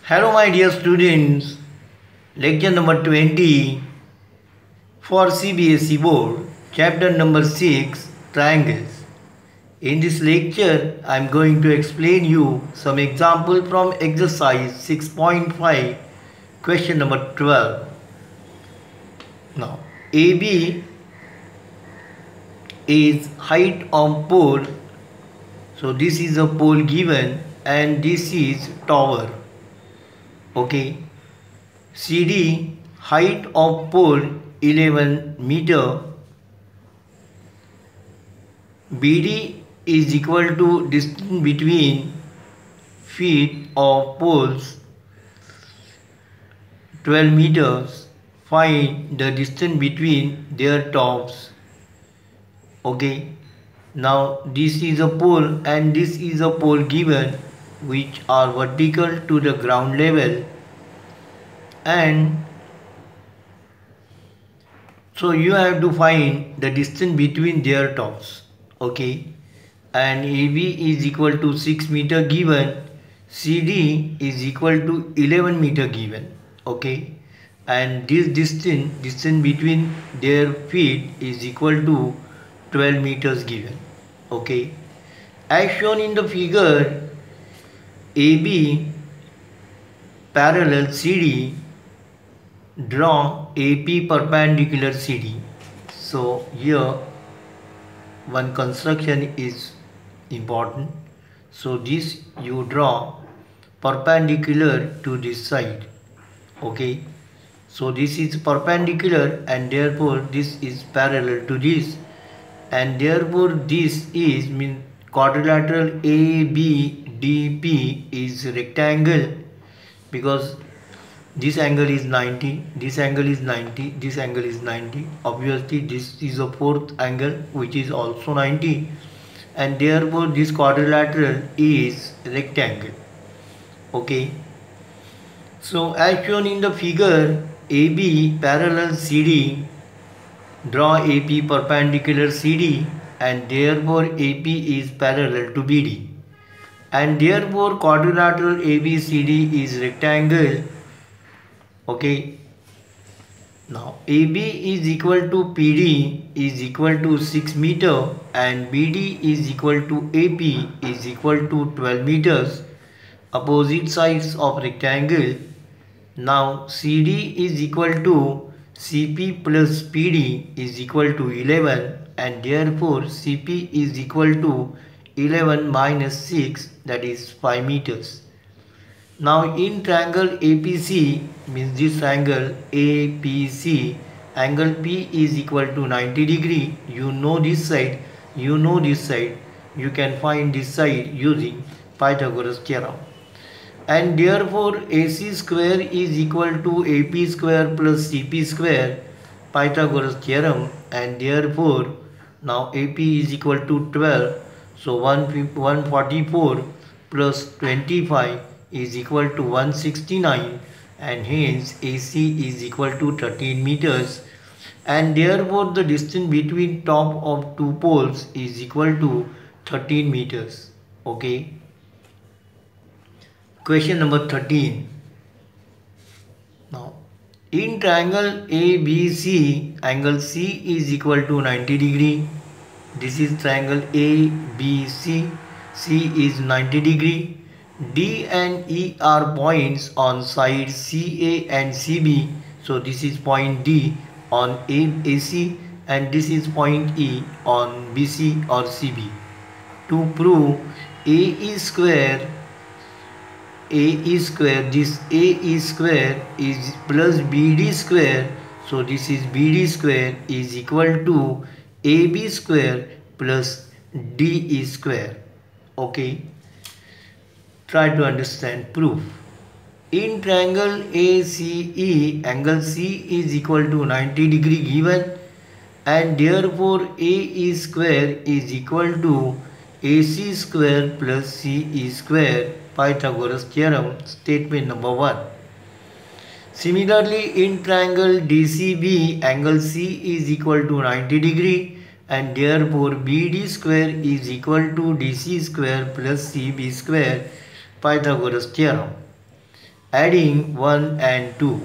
Hello, my dear students. Lecture number 20 for CBSE Board, chapter number 6, Triangles. In this lecture, I am going to explain you some example from exercise 6.5, question number 12. Now, AB is height of pole. So, this is a pole given and this is tower. Okay. CD height of pole 11 meter. BD is equal to distance between feet of poles 12 meters. Find the distance between their tops. Okay. Now this is a pole and this is a pole given which are vertical to the ground level, and so you have to find the distance between their tops. Okay, and AB is equal to 6 meter given, CD is equal to 11 meter given. Okay, and this distance between their feet is equal to 12 meters given. Okay, as shown in the figure, AB parallel CD, draw AP perpendicular CD. So here one construction is important. So this you draw perpendicular to this side. Okay, so this is perpendicular and therefore this is parallel to this, and therefore this is quadrilateral ABDP is rectangle, because this angle is 90, this angle is 90, this angle is 90. Obviously this is a fourth angle which is also 90, and therefore this quadrilateral is rectangle. Okay, so as shown in the figure, AB parallel CD, draw AP perpendicular CD, and therefore AP is parallel to BD, and therefore quadrilateral ABCD is rectangle. Okay, now AB is equal to PD is equal to 6 meter and BD is equal to AP is equal to 12 meters, opposite sides of rectangle. Now CD is equal to CP plus PD is equal to 11, and therefore CP is equal to 11 minus 6, that is 5 meters. Now in triangle APC, means this triangle APC, angle P is equal to 90 degree. You know this side, you know this side, you can find this side using Pythagoras theorem, and therefore AC square is equal to AP square plus CP square, Pythagoras theorem, and therefore now AP is equal to 12, so 144 plus 25 is equal to 169, and hence AC is equal to 13 meters, and therefore the distance between top of two poles is equal to 13 meters. Okay. Question number 13. Now in triangle ABC, angle C is equal to 90 degree. This is triangle ABC, C is 90 degree. D and E are points on sides CA and CB. So this is point D on AC and this is point E on BC or CB. To prove AE square, this AE square is plus BD square. So this is BD square is equal to AB square plus DE square. Okay. Try to understand proof. In triangle ACE, angle C is equal to 90 degree given, and therefore AE square is equal to AC square plus CE square, Pythagoras theorem, statement number 1. Similarly, in triangle DCB, angle C is equal to 90 degree, and therefore BD square is equal to DC square plus CB square, Pythagoras theorem. adding 1 and 2.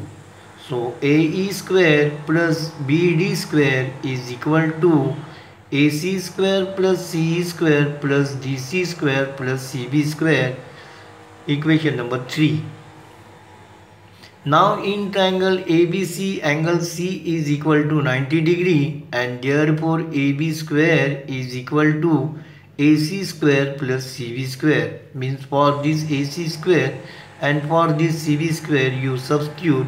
So AE square plus BD square is equal to AC square plus CE square plus DC square plus CB square. Equation number 3. Now in triangle ABC, angle C is equal to 90 degree, and therefore AB square is equal to AC square plus CB square. Means for this AC square and for this CB square you substitute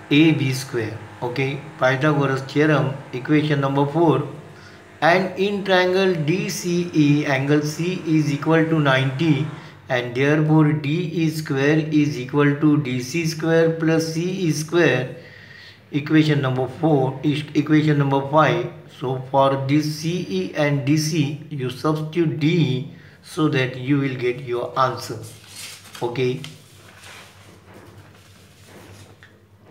AB square. Okay, Pythagoras theorem, equation number 4. And in triangle DCE, angle C is equal to 90, and therefore DE square is equal to DC square plus CE square. Equation number 4 is equation number 5. So for this CE and DC you substitute DE so that you will get your answer. Okay.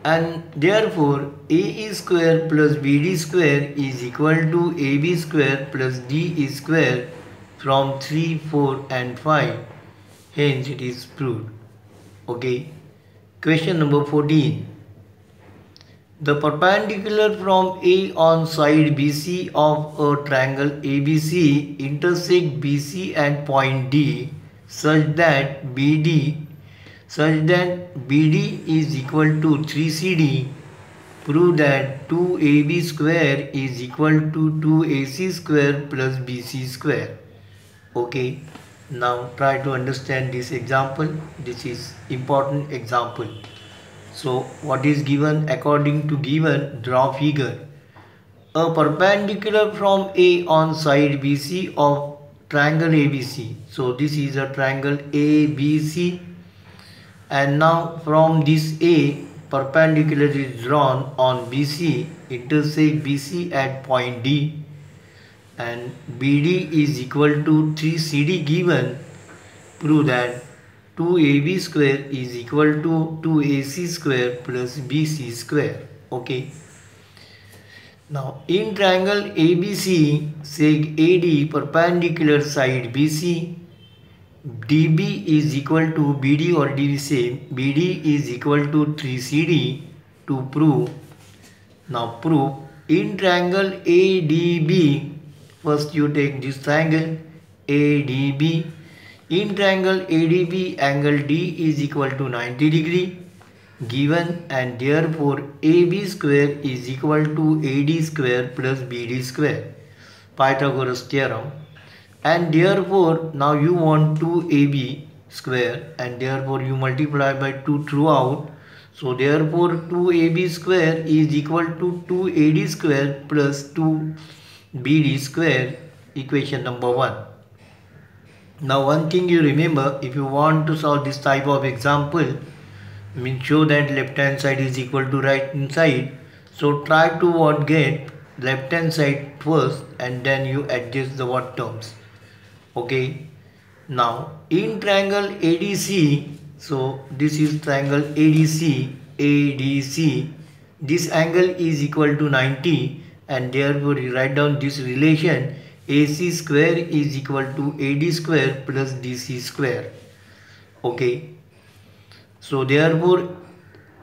And therefore AE square plus BD square is equal to AB square plus DE square from 3, 4 and 5. Hence it is proved. Okay. Question number 14. The perpendicular from A on side BC of a triangle ABC intersect BC and point D such that BD is equal to 3CD. Prove that 2AB square is equal to 2AC square plus BC square. Okay, now try to understand this example. This is important example. So what is given? According to given, draw figure. A perpendicular from A on side BC of triangle ABC. So this is a triangle ABC. And now from this A, perpendicular is drawn on BC, intersect BC at point D, and BD is equal to 3CD given. Prove that 2AB square is equal to 2AC square plus BC square. Okay. Now in triangle ABC, sec AD perpendicular side BC, DB is equal to BD or DB same. BD is equal to 3CD. To prove. Now prove in triangle ADB. First you take this triangle ADB. In triangle ADB, angle D is equal to 90 degree given, and therefore AB square is equal to AD square plus BD square. Pythagoras theorem. And therefore now you want 2AB square, and therefore you multiply by 2 throughout. So therefore 2AB square is equal to 2AD square plus 2BD square. Equation number 1. Now one thing you remember, if you want to solve this type of example, show that left hand side is equal to right hand side. So try to get left hand side first, and then you adjust the terms. Okay. Now in triangle ADC, so this is triangle ADC, this angle is equal to 90, and therefore you write down this relation, AC square is equal to AD square plus DC square. Okay. So therefore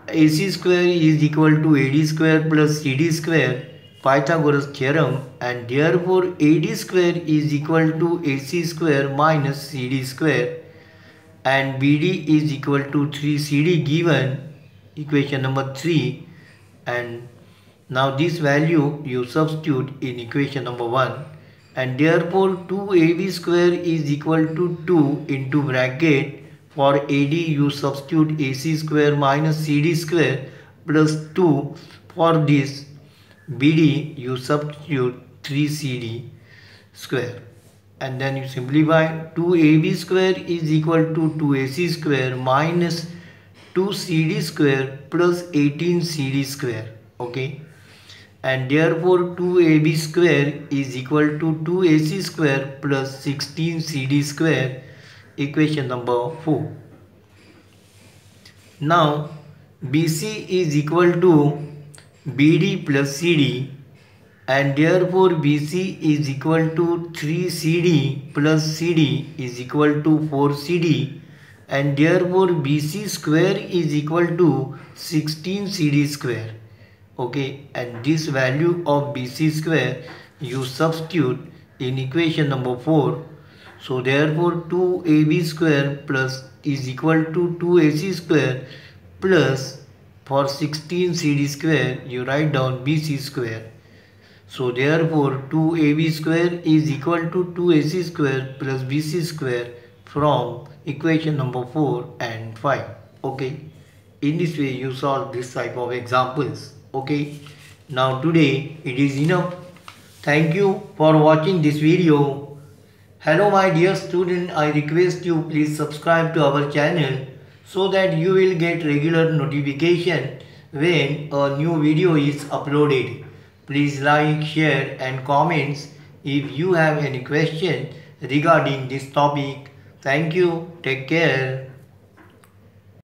AC square is equal to AD square plus CD square, Pythagoras theorem, and therefore AD square is equal to AC square minus CD square, and BD is equal to 3CD given. Equation number 3. And now this value you substitute in equation number 1, and therefore 2AB square is equal to 2 into bracket. For AD you substitute AC square minus CD square plus 2. For this BD you substitute 3CD square, and then you simplify. 2AB square is equal to 2AC square minus 2CD square plus 18CD square. Okay. And therefore 2AB square is equal to 2AC square plus 16CD square. Equation number 4. Now BC is equal to BD plus CD, and therefore BC is equal to 3CD plus CD is equal to 4CD, and therefore BC square is equal to 16 CD square. Okay, and this value of BC square you substitute in equation number 4. So therefore 2AB square plus is equal to 2AC square plus for 16 CD square you write down BC square. So therefore 2AB square is equal to 2AC square plus BC square from equation number 4 and 5. Okay. In this way you solve this type of examples. Okay. Now today it is enough. Thank you for watching this video. Hello my dear student, I request you please subscribe to our channel so that you will get regular notification when a new video is uploaded. Please like, share and comments if you have any question regarding this topic. Thank you. Take care.